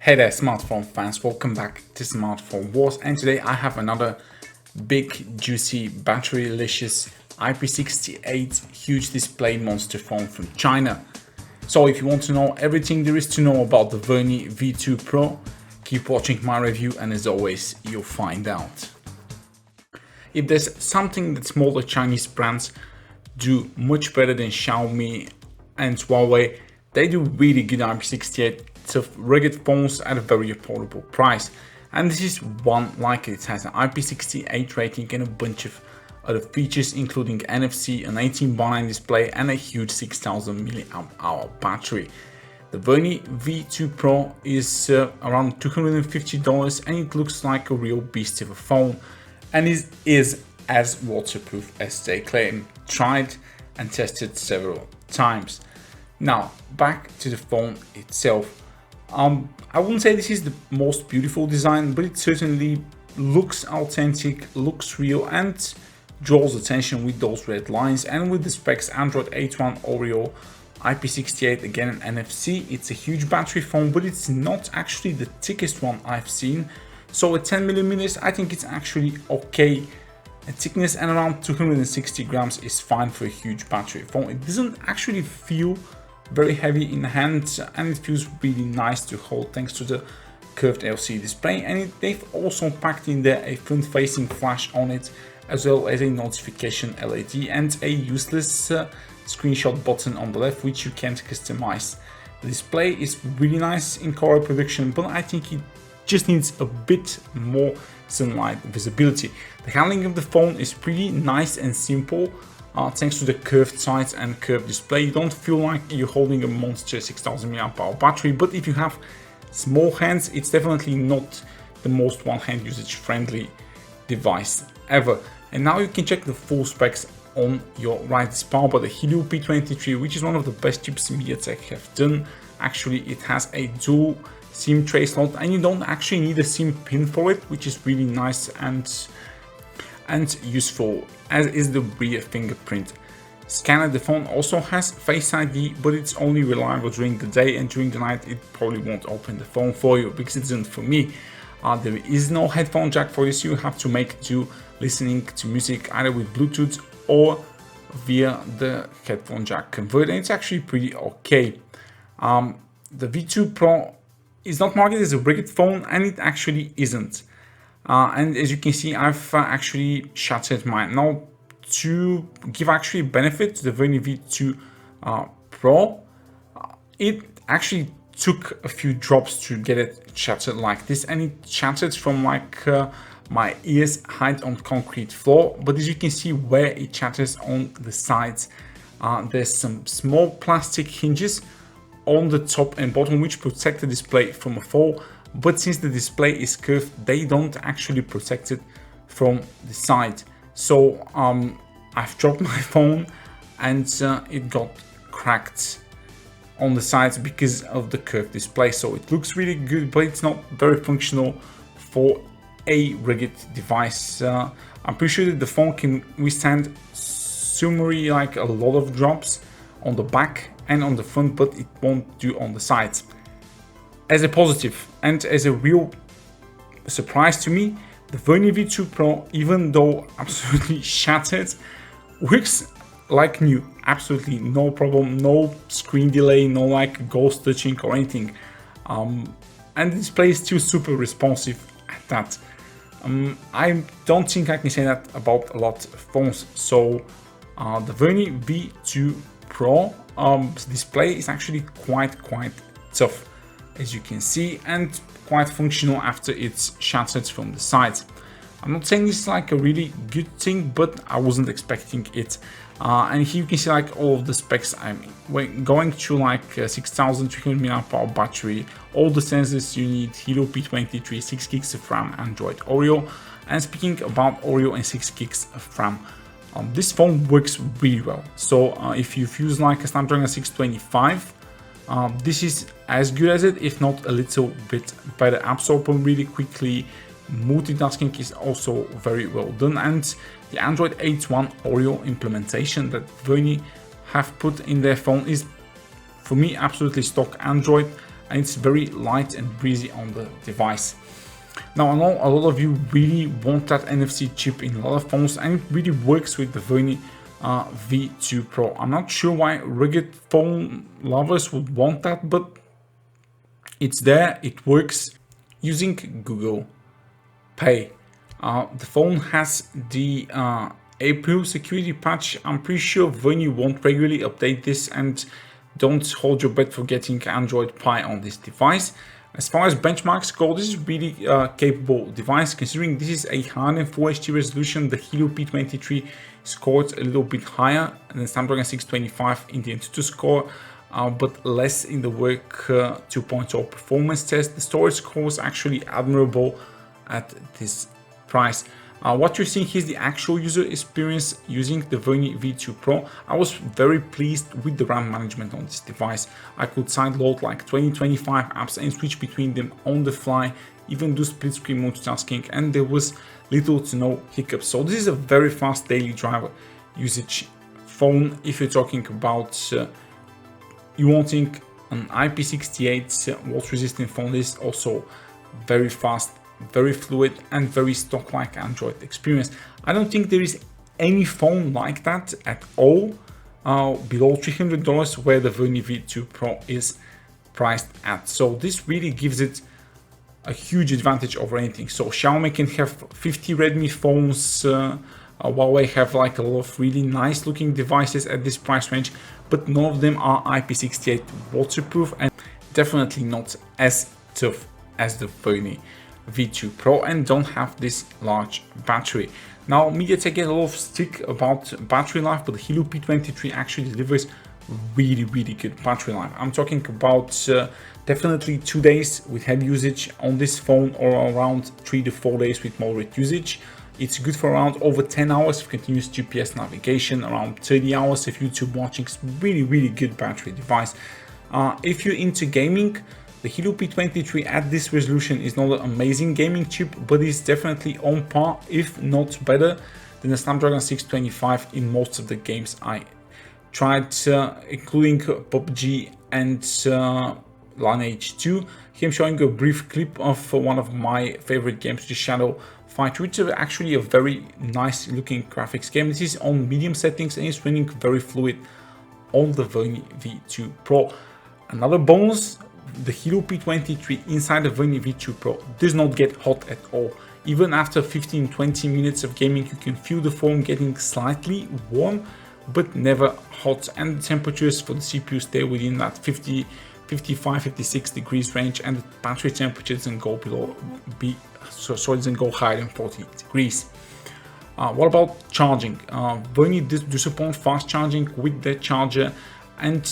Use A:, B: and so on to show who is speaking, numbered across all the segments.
A: Hey there smartphone fans, welcome back to Smartphone Wars, and today I have another big juicy batterylicious IP68 huge display monster phone from China. So if you want to know everything there is to know about the Vernee V2 Pro, keep watching my review and as always you'll find out. If there's something that smaller Chinese brands do much better than Xiaomi and Huawei, they do really good IP68 tough rugged phones at a very affordable price, and this is one like it. It has an IP68 rating and a bunch of other features including NFC, an 18:9 display and a huge 6000 mAh battery. The Vernee V2 Pro is around $250 and it looks like a real beast of a phone and is as waterproof as they claim. Tried and tested several times. Now back to the phone itself. I wouldn't say this is the most beautiful design, but it certainly looks authentic, looks real and draws attention with those red lines and with the specs Android 8.1 Oreo, IP68 again and NFC. It's a huge battery phone, but it's not actually the thickest one I've seen. So at 10mm I think it's actually okay. A thickness and around 260 grams is fine for a huge battery phone. It doesn't actually feel very heavy in the hand and it feels really nice to hold thanks to the curved LCD display, and they've also packed in there a front facing flash on it as well as a notification LED and a useless screenshot button on the left which you can't customize. The display is really nice in color production, but I think it just needs a bit more sunlight visibility. The handling of the phone is pretty nice and simple. Thanks to the curved sides and curved display, you don't feel like you're holding a monster 6000 mAh battery, but if you have small hands, it's definitely not the most one-hand usage friendly device ever. And now you can check the full specs on your right. It's powered by the Helio P23, which is one of the best chips MediaTek have done. Actually, it has a dual SIM tray slot and you don't actually need a SIM pin for it, which is really nice and useful, as is the rear fingerprint scanner. The phone also has Face ID, but it's only reliable during the day, and during the night it probably won't open the phone for you, because it isn't for me. There is no headphone jack for this. You have to make do listening to music either with Bluetooth or via the headphone jack converter. It's actually pretty okay. The V2 Pro is not marketed as a rugged phone, and it actually isn't. And as you can see, I've actually shattered mine. Now, to give actually benefit to the Vernee V2 Pro, it actually took a few drops to get it shattered like this, and it shattered from like my ears height on concrete floor. But as you can see where it shatters on the sides, there's some small plastic hinges on the top and bottom which protect the display from a fall. But since the display is curved, they don't actually protect it from the side. So I've dropped my phone and it got cracked on the sides because of the curved display. So it looks really good, but it's not very functional for a rugged device. I'm pretty sure that the phone can withstand summary like a lot of drops on the back and on the front, but it won't do on the sides. As a positive and as a real surprise to me, the Vernee V2 Pro, even though absolutely shattered, works like new. Absolutely no problem, no screen delay, no like ghost touching or anything. And the display is still super responsive at that. I don't think I can say that about a lot of phones. So the Vernee V2 Pro display is actually quite tough, as you can see, and quite functional after it's shattered from the sides. I'm not saying this is like a really good thing, but I wasn't expecting it. And here you can see like all of the specs. I'm going through like 6300 mAh battery, all the sensors you need, Helio P23, 6 gigs of RAM, Android Oreo. And speaking about Oreo and 6 gigs of RAM, this phone works really well. So if you've used like a Snapdragon 625, this is as good as it, if not a little bit better. Apps open really quickly, multitasking is also very well done, and the Android 8.1 Oreo implementation that Vernee have put in their phone is, for me, absolutely stock Android, and it's very light and breezy on the device. Now, I know a lot of you really want that NFC chip in a lot of phones, and it really works with the Vernee V2 Pro. I'm not sure why rugged phone lovers would want that, but it's there, it works. Using Google Pay, the phone has the April security patch. I'm pretty sure Vernee won't regularly update this, and don't hold your breath for getting Android Pie on this device. As far as benchmarks go, this is really capable device. Considering this is a higher than Full HD resolution, the Helio P23 scored a little bit higher than Snapdragon 625 in the Antutu score, but less in the Work 2.0 performance test. The storage score was actually admirable at this price. What you're seeing here is the actual user experience using the Vernee V2 Pro. I was very pleased with the RAM management on this device. I could sideload like 20-25 apps and switch between them on the fly, even do split screen multitasking, and there was little to no hiccups. So this is a very fast daily driver usage phone. If you're talking about you wanting an IP68 water resistant phone, this is also very fast, very fluid, and very stock-like Android experience. I don't think there is any phone like that at all below $300 where the Vernee V2 Pro is priced at. So this really gives it a huge advantage over anything. So Xiaomi can have 50 Redmi phones, Huawei have like a lot of really nice looking devices at this price range, but none of them are IP68 waterproof, and definitely not as tough as the Vernee V2 Pro, and don't have this large battery. Now, MediaTek get a lot of stick about battery life, but the Helio P23 actually delivers really good battery life. I'm talking about definitely 2 days with heavy usage on this phone, or around 3 to 4 days with moderate usage. It's good for around over 10 hours of continuous GPS navigation, around 30 hours of YouTube watching. It's really good battery device. If you're into gaming, the Helio P23 at this resolution is not an amazing gaming chip, but it's definitely on par, if not better, than the Snapdragon 625 in most of the games I tried, including PUBG and Lineage 2. Here I'm showing a brief clip of one of my favorite games, the Shadow Fighter, which is actually a very nice looking graphics game. This is on medium settings and it's running very fluid on the Vernee V2 Pro. Another bonus, the Helio P23 inside the Vernee V2 Pro does not get hot at all. Even after 15-20 minutes of gaming, you can feel the phone getting slightly warm, but never hot, and the temperatures for the CPU stay within that 50, 55, 56 degrees range, and the battery temperature doesn't go doesn't go higher than 40 degrees. What about charging? Vernee does support fast charging with the charger, and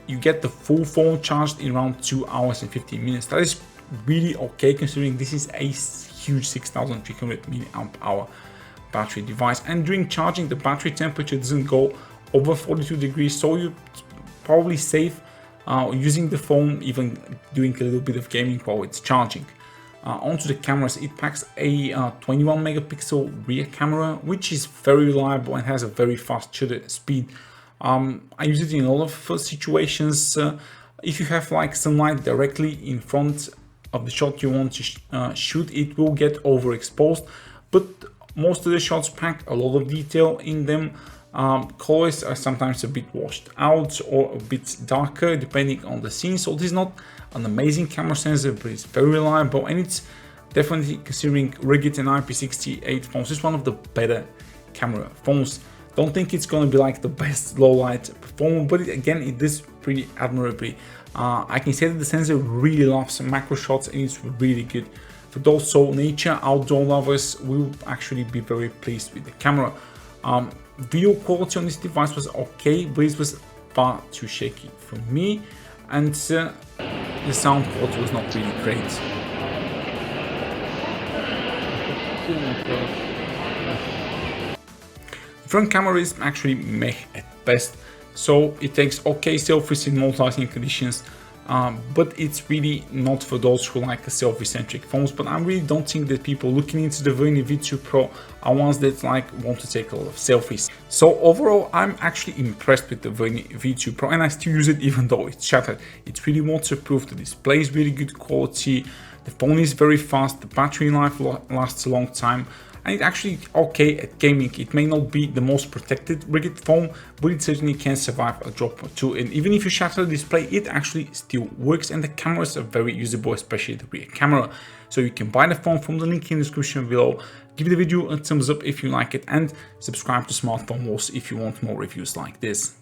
A: you get the full phone charged in around 2 hours and 15 minutes. That is really okay, considering this is a huge 6300 mAh battery device, and during charging the battery temperature doesn't go over 42 degrees, so you're probably safe using the phone, even doing a little bit of gaming while it's charging. Onto the cameras, it packs a 21 megapixel rear camera, which is very reliable and has a very fast shutter speed. I use it in a lot of situations. If you have like sunlight directly in front of the shot you want to shoot, it will get overexposed, but most of the shots pack a lot of detail in them. Colors are sometimes a bit washed out or a bit darker depending on the scene, so this is not an amazing camera sensor, but it's very reliable, and it's definitely, considering rugged and IP68 phones, it's one of the better camera phones. Don't think it's going to be like the best low light performer, but again, it does pretty admirably. I can say that the sensor really loves macro shots, and it's really good. For those nature outdoor lovers, will actually be very pleased with the camera. Video quality on this device was okay, but it was far too shaky for me, and the sound quality was not really great. The front camera is actually meh at best, so it takes okay selfies in multitasking conditions. but it's really not for those who like a selfie-centric phones. But I really don't think that people looking into the Vernee V2 Pro are ones that like want to take a lot of selfies. So overall, I'm actually impressed with the Vernee V2 Pro, and I still use it even though it's shattered. It's really waterproof, the display is really good quality, the phone is very fast, the battery life lasts a long time, and it's actually okay at gaming. It may not be the most protected rugged phone, but it certainly can survive a drop or two. And even if you shatter the display, it actually still works, and the cameras are very usable, especially the rear camera. So you can buy the phone from the link in the description below. Give the video a thumbs up if you like it, and subscribe to Smartphone Wars if you want more reviews like this.